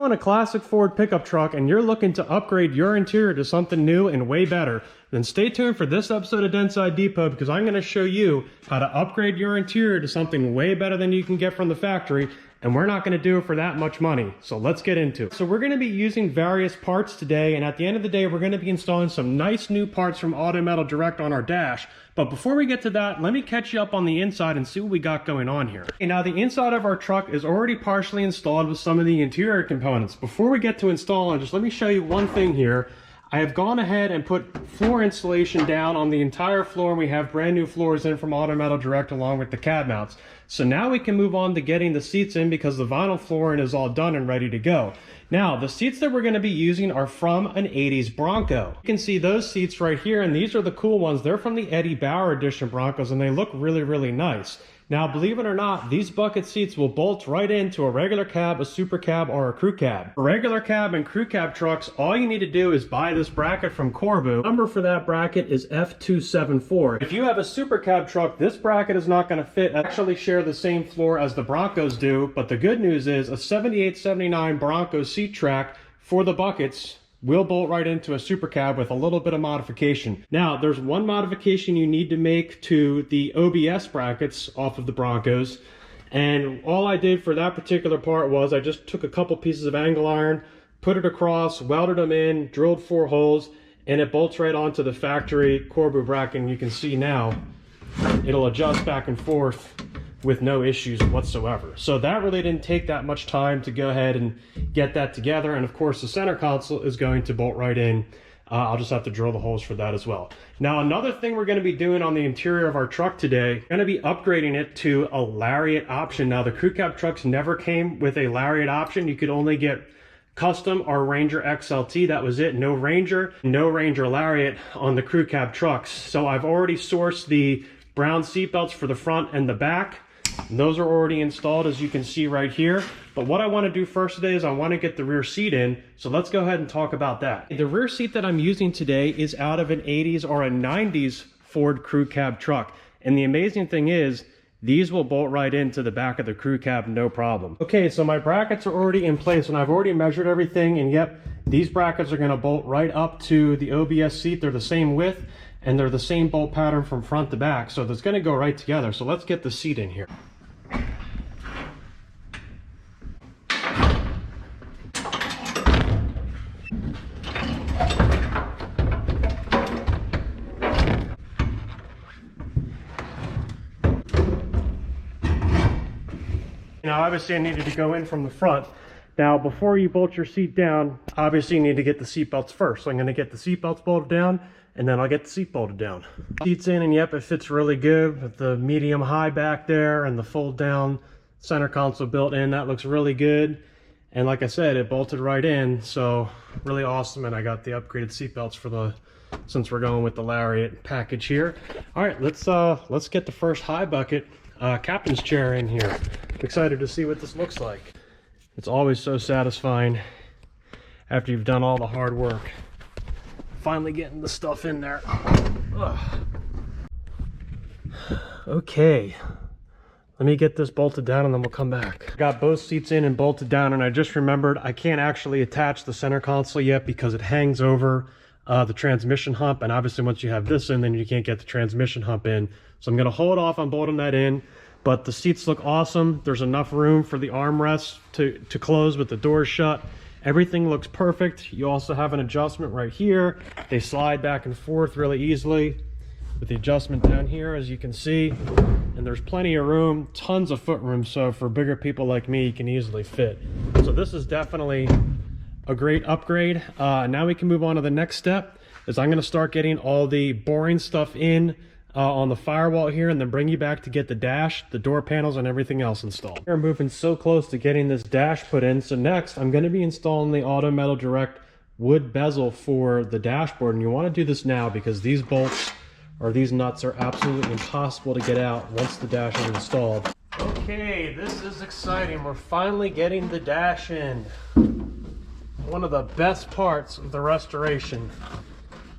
On a classic Ford pickup truck and you're looking to upgrade your interior to something new and way better, then stay tuned for this episode of Dentside Depot, because I'm going to show you how to upgrade your interior to something way better than you can get from the factory, and we're not going to do it for that much money. So let's get into it. So we're going to be using various parts today, and at the end of the day we're going to be installing some nice new parts from Auto Metal Direct on our dash. But before we get to that, let me catch you up on the inside and see what we got going on here. Okay, now the inside of our truck is already partially installed with some of the interior components. Before we get to installing, just let me show you one thing here. I have gone ahead and put floor insulation down on the entire floor, and we have brand new floors in from Auto Metal Direct along with the cab mounts. So now we can move on to getting the seats in, because the vinyl flooring is all done and ready to go. Now, the seats that we're going to be using are from an 80s Bronco. You can see those seats right here, and these are the cool ones. They're from the Eddie Bauer edition Broncos, and they look really, really nice. Now, believe it or not, these bucket seats will bolt right into a regular cab, a super cab, or a crew cab. For regular cab and crew cab trucks, all you need to do is buy this bracket from Corbu. The number for that bracket is F274. If you have a super cab truck, this bracket is not going to fit. Actually share the same floor as the Broncos do, but the good news is a 78-79 Bronco seat track for the buckets will bolt right into a super cab with a little bit of modification. Now, there's one modification you need to make to the OBS brackets off of the Broncos, and all I did for that particular part was I just took a couple pieces of angle iron, put it across, welded them in, drilled 4 holes, and it bolts right onto the factory Corbu bracket. And you can see now it'll adjust back and forth with no issues whatsoever. So that really didn't take that much time to go ahead and get that together. And of course the center console is going to bolt right in. I'll just have to drill the holes for that as well. Now, another thing we're going to be doing on the interior of our truck today, going to be upgrading it to a Lariat option. Now, the crew cab trucks never came with a Lariat option. You could only get Custom or Ranger XLT. That was it. No Ranger Lariat on the crew cab trucks. So I've already sourced the brown seat belts for the front and the back. Those are already installed, as you can see right here. But what I want to do first today is I want to get the rear seat in. So let's go ahead and talk about that. The rear seat that I'm using today is out of an 80s or a 90s Ford crew cab truck. And the amazing thing is, these will bolt right into the back of the crew cab, no problem. Okay, so my brackets are already in place, and I've already measured everything. And yep, these brackets are going to bolt right up to the OBS seat. They're the same width, and they're the same bolt pattern from front to back. So that's going to go right together. So let's get the seat in here. Now, obviously I needed to go in from the front. Now, before you bolt your seat down, obviously you need to get the seat belts first. So I'm going to get the seat belts bolted down, and then I'll get the seat bolted down. Seat's in, and yep, it fits really good with the medium high back there and the fold down center console built in. That looks really good. And like I said, it bolted right in, so really awesome. And I got the upgraded seat belts for the, since we're going with the Lariat package here. All right, let's get the first high bucket captain's chair in here. I'm excited to see what this looks like. It's always so satisfying after you've done all the hard work, finally getting the stuff in there. Ugh. Okay, let me get this bolted down and then we'll come back. Got both seats in and bolted down, and I just remembered I can't actually attach the center console yet because it hangs over the transmission hump, and obviously once you have this in, then you can't get the transmission hump in. So I'm going to hold off on bolting that in, but the seats look awesome. There's enough room for the armrests to close with the doors shut. Everything looks perfect. You also have an adjustment right here. They slide back and forth really easily with the adjustment down here, as you can see. And there's plenty of room, tons of foot room, so for bigger people like me, you can easily fit. So this is definitely a great upgrade. Now we can move on to the next step, is I'm going to start getting all the boring stuff in on the firewall here, and then bring you back to get the dash, the door panels, and everything else installed. We're moving so close to getting this dash put in. So next I'm going to be installing the Auto Metal Direct wood bezel for the dashboard, and you want to do this now because these bolts or these nuts are absolutely impossible to get out once the dash is installed. Okay, this is exciting. We're finally getting the dash in. One of the best parts of the restoration,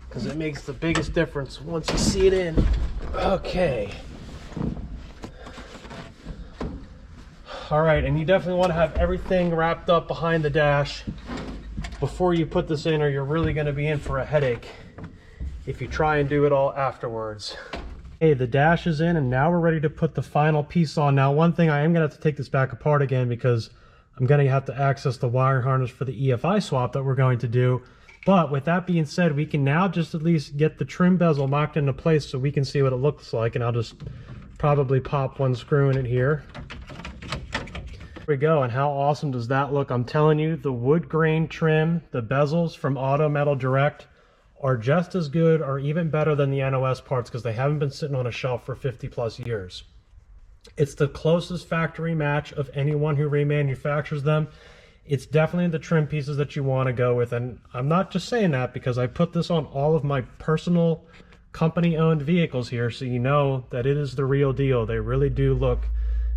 because it makes the biggest difference once you see it in. Okay. All right, and you definitely want to have everything wrapped up behind the dash before you put this in, or you're really going to be in for a headache if you try and do it all afterwards. Okay, the dash is in, and now we're ready to put the final piece on. Now, one thing, I am going to have to take this back apart again because I'm going to have to access the wire harness for the EFI swap that we're going to do. But with that being said, we can now just at least get the trim bezel locked into place so we can see what it looks like. And I'll just probably pop one screw in it here. There we go. And how awesome does that look? I'm telling you, the wood grain trim, the bezels from Auto Metal Direct are just as good or even better than the NOS parts because they haven't been sitting on a shelf for 50 plus years. It's the closest factory match of anyone who remanufactures them. It's definitely the trim pieces that you want to go with, and I'm not just saying that because I put this on all of my personal company-owned vehicles here, so you know that it is the real deal. They really do look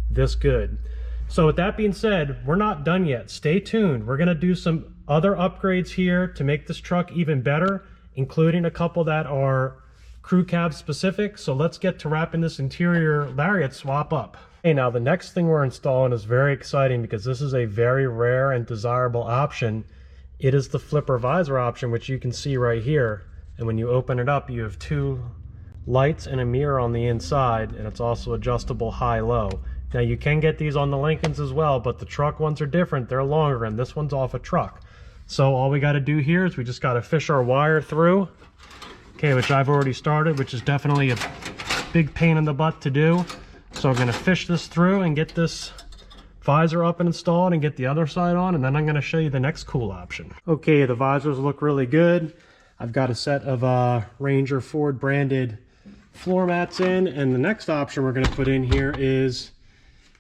this good. So with that being said, we're not done yet. Stay tuned. We're going to do some other upgrades here to make this truck even better, including a couple that are crew cab specific. So let's get to wrapping this interior Lariat swap up. Okay, now the next thing we're installing is very exciting because this is a very rare and desirable option. It is the flipper visor option, which you can see right here. And when you open it up, you have two lights and a mirror on the inside, and it's also adjustable high-low. Now you can get these on the Lincolns as well, but the truck ones are different. They're longer, and this one's off a truck. So all we got to do here is we just got to fish our wire through. Okay, which I've already started, which is definitely a big pain in the butt to do. So I'm going to fish this through and get this visor up and installed and get the other side on, and then I'm going to show you the next cool option. Okay, the visors look really good. I've got a set of Ranger Ford branded floor mats in, and the next option we're going to put in here is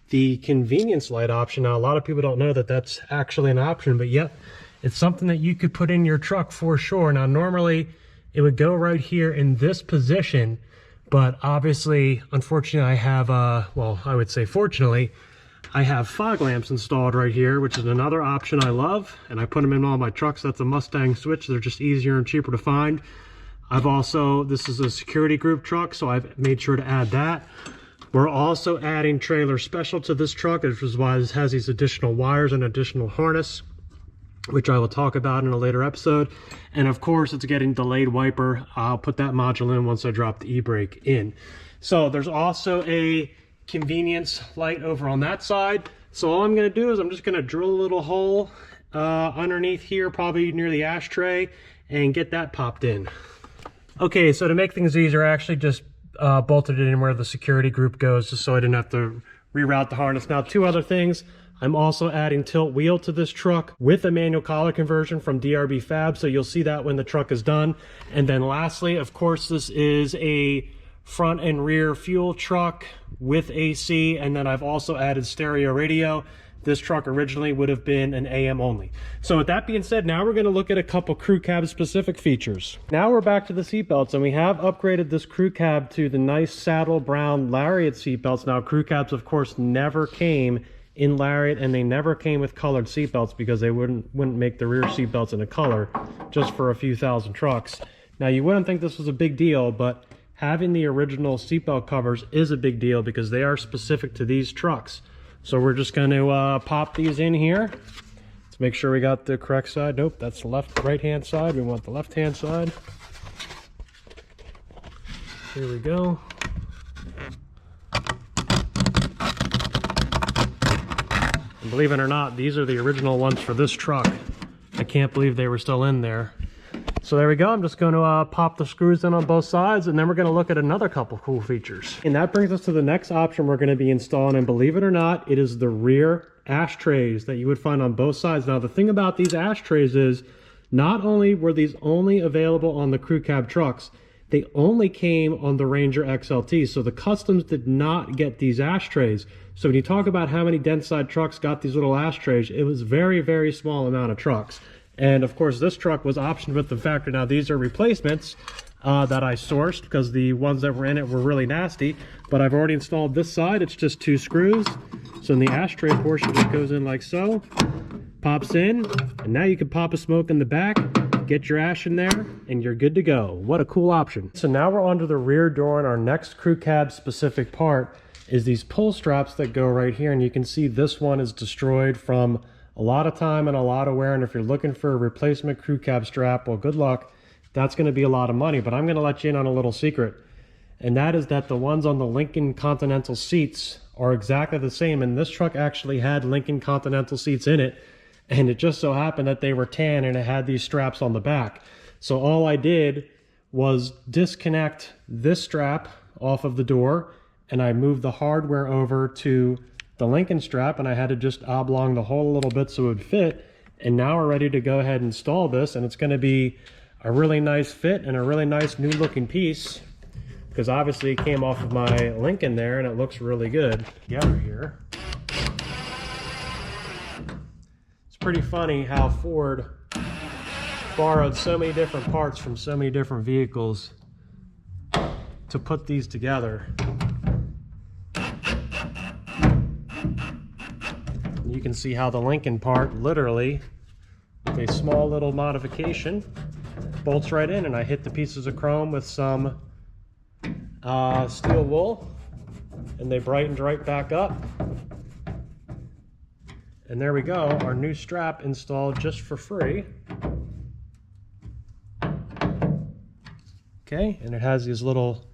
the convenience light option. Now, a lot of people don't know that that's actually an option, but yep, it's something that you could put in your truck for sure. Now, normally it would go right here in this position, but obviously, unfortunately, I have, well, I would say fortunately, I have fog lamps installed right here, which is another option I love, and I put them in all my trucks. That's a Mustang switch. They're just easier and cheaper to find. I've also, this is a security group truck, so I've made sure to add that. We're also adding trailer special to this truck, which is why this has these additional wires and additional harness, which I will talk about in a later episode. And of course, it's getting delayed wiper. I'll put that module in once I drop the e-brake in. So there's also a convenience light over on that side. So all I'm going to do is I'm just going to drill a little hole underneath here, probably near the ashtray, and get that popped in. Okay, so to make things easier, I actually just bolted it in where the security group goes, just so I didn't have to reroute the harness. Now, two other things. I'm also adding tilt wheel to this truck with a manual collar conversion from DRB Fab, so you'll see that when the truck is done. And then lastly, of course, this is a front and rear fuel truck with AC, and then I've also added stereo radio. This truck originally would have been an AM only. So with that being said, now we're going to look at a couple crew cab specific features. Now we're back to the seatbelts, and we have upgraded this crew cab to the nice saddle brown Lariat seatbelts. Now crew cabs, of course, never came in Lariat, and they never came with colored seatbelts because they wouldn't make the rear seatbelts in a color just for a few thousand trucks. Now you wouldn't think this was a big deal, but having the original seatbelt covers is a big deal because they are specific to these trucks. So we're just going to pop these in here. Let's make sure we got the correct side. Nope, that's the right hand side. We want the left hand side. Here we go. And believe it or not, these are the original ones for this truck. I can't believe they were still in there. So there we go. I'm just going to pop the screws in on both sides, and then we're going to look at another couple cool features. And that brings us to the next option we're going to be installing, and believe it or not, it is the rear ashtrays that you would find on both sides. Now, the thing about these ashtrays is not only were these only available on the crew cab trucks, they only came on the Ranger XLT. So the customs did not get these ashtrays. So when you talk about how many Dentside trucks got these little ashtrays, it was very, very small amount of trucks. And of course, this truck was optioned with the factory. Now, these are replacements that I sourced because the ones that were in it were really nasty. But I've already installed this side. It's just 2 screws. So in the ashtray portion, just goes in like so, pops in, and now you can pop a smoke in the back, get your ash in there, and you're good to go. What a cool option. So now we're onto the rear door and our next crew cab specific part. is these pull straps that go right here, and you can see this one is destroyed from a lot of time and a lot of wear, and if you're looking for a replacement crew cab strap, well, good luck. That's going to be a lot of money, but I'm going to let you in on a little secret, and that is that the ones on the Lincoln Continental seats are exactly the same, and this truck actually had Lincoln Continental seats in it, and it just so happened that they were tan and it had these straps on the back. So all I did was disconnect this strap off of the door, and I moved the hardware over to the Lincoln strap, and I had to just oblong the hole a little bit so it would fit. And now we're ready to go ahead and install this, and it's going to be a really nice fit and a really nice new looking piece, because obviously it came off of my Lincoln there and it looks really good together here. It's pretty funny how Ford borrowed so many different parts from so many different vehicles to put these together. You can see how the Lincoln part literally, with a small little modification, bolts right in, and I hit the pieces of chrome with some steel wool, and they brightened right back up. And there we go, our new strap installed just for free. Okay, and it has these little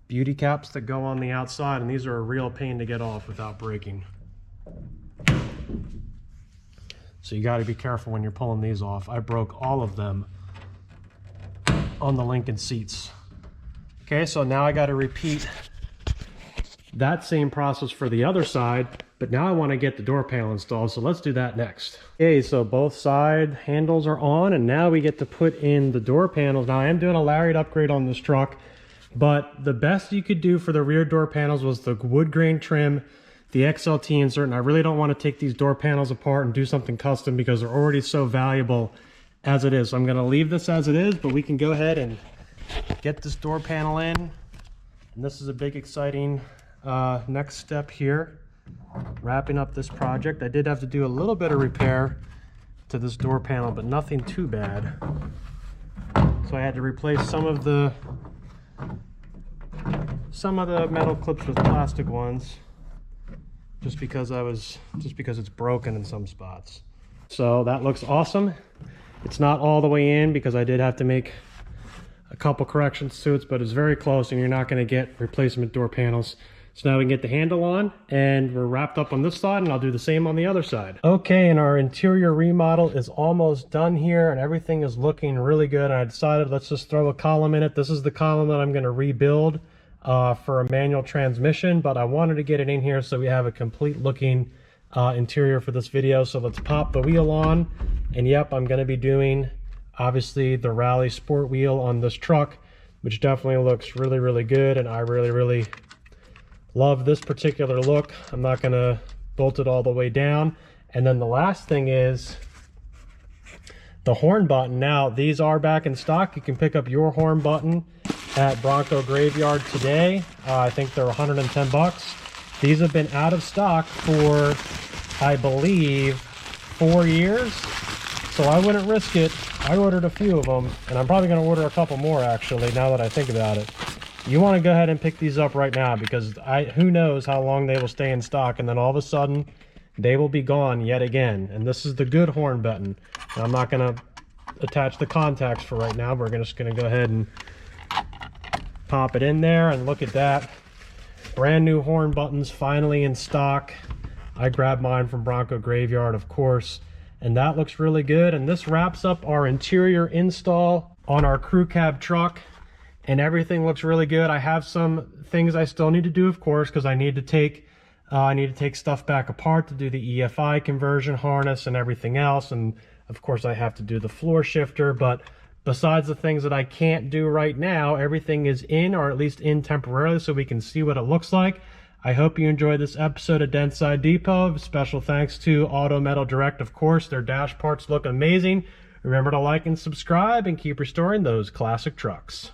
beauty caps that go on the outside, and these are a real pain to get off without breaking. So you got to be careful when you're pulling these off. I broke all of them on the Lincoln seats. Okay, so now I got to repeat that same process for the other side, but now I want to get the door panel installed, so let's do that next. Okay, so both side handles are on, and now we get to put in the door panels. Now I am doing a Lariat upgrade on this truck, but the best you could do for the rear door panels was the wood grain trim, the XLT insert, and I really don't want to take these door panels apart and do something custom because they're already so valuable as it is. So I'm going to leave this as it is, but we can go ahead and get this door panel in. And this is a big exciting next step here, wrapping up this project. I did have to do a little bit of repair to this door panel, but nothing too bad. So I had to replace some of the metal clips with plastic ones, just because it's broken in some spots. So that looks awesome. It's not all the way in because I did have to make a couple corrections to it, but it's very close, and you're not going to get replacement door panels. So now we can get the handle on, and we're wrapped up on this side, and I'll do the same on the other side. Okay, and our interior remodel is almost done here, and everything is looking really good. And I decided let's just throw a column in it. This is the column that I'm going to rebuild for a manual transmission, but I wanted to get it in here so we have a complete looking interior for this video. So let's pop the wheel on, and yep, I'm going to be doing obviously the Rally Sport wheel on this truck, which definitely looks really, really good, and I really, really love this particular look. I'm not going to bolt it all the way down. And then the last thing is the horn button. Now these are back in stock. You can pick up your horn button at Bronco Graveyard today. I think they're 110 bucks. These have been out of stock for, I believe, 4 years, so I wouldn't risk it. I ordered a few of them, and I'm probably going to order a couple more actually, now that I think about it. You want to go ahead and pick these up right now, because who knows how long they will stay in stock, and then all of a sudden they will be gone yet again. And this is the good horn button. Now, I'm not going to attach the contacts for right now. We're just going to go ahead and pop it in there, and look at that. Brand new horn buttons finally in stock. I grabbed mine from Bronco Graveyard, of course, and that looks really good. And this wraps up our interior install on our crew cab truck, and everything looks really good. I have some things I still need to do, of course, because I need to take stuff back apart to do the EFI conversion harness and everything else, and of course I have to do the floor shifter. But besides the things that I can't do right now, everything is in, or at least in temporarily, so we can see what it looks like. I hope you enjoyed this episode of Dentside Depot. Special thanks to Auto Metal Direct, of course. Their dash parts look amazing. Remember to like and subscribe, and keep restoring those classic trucks.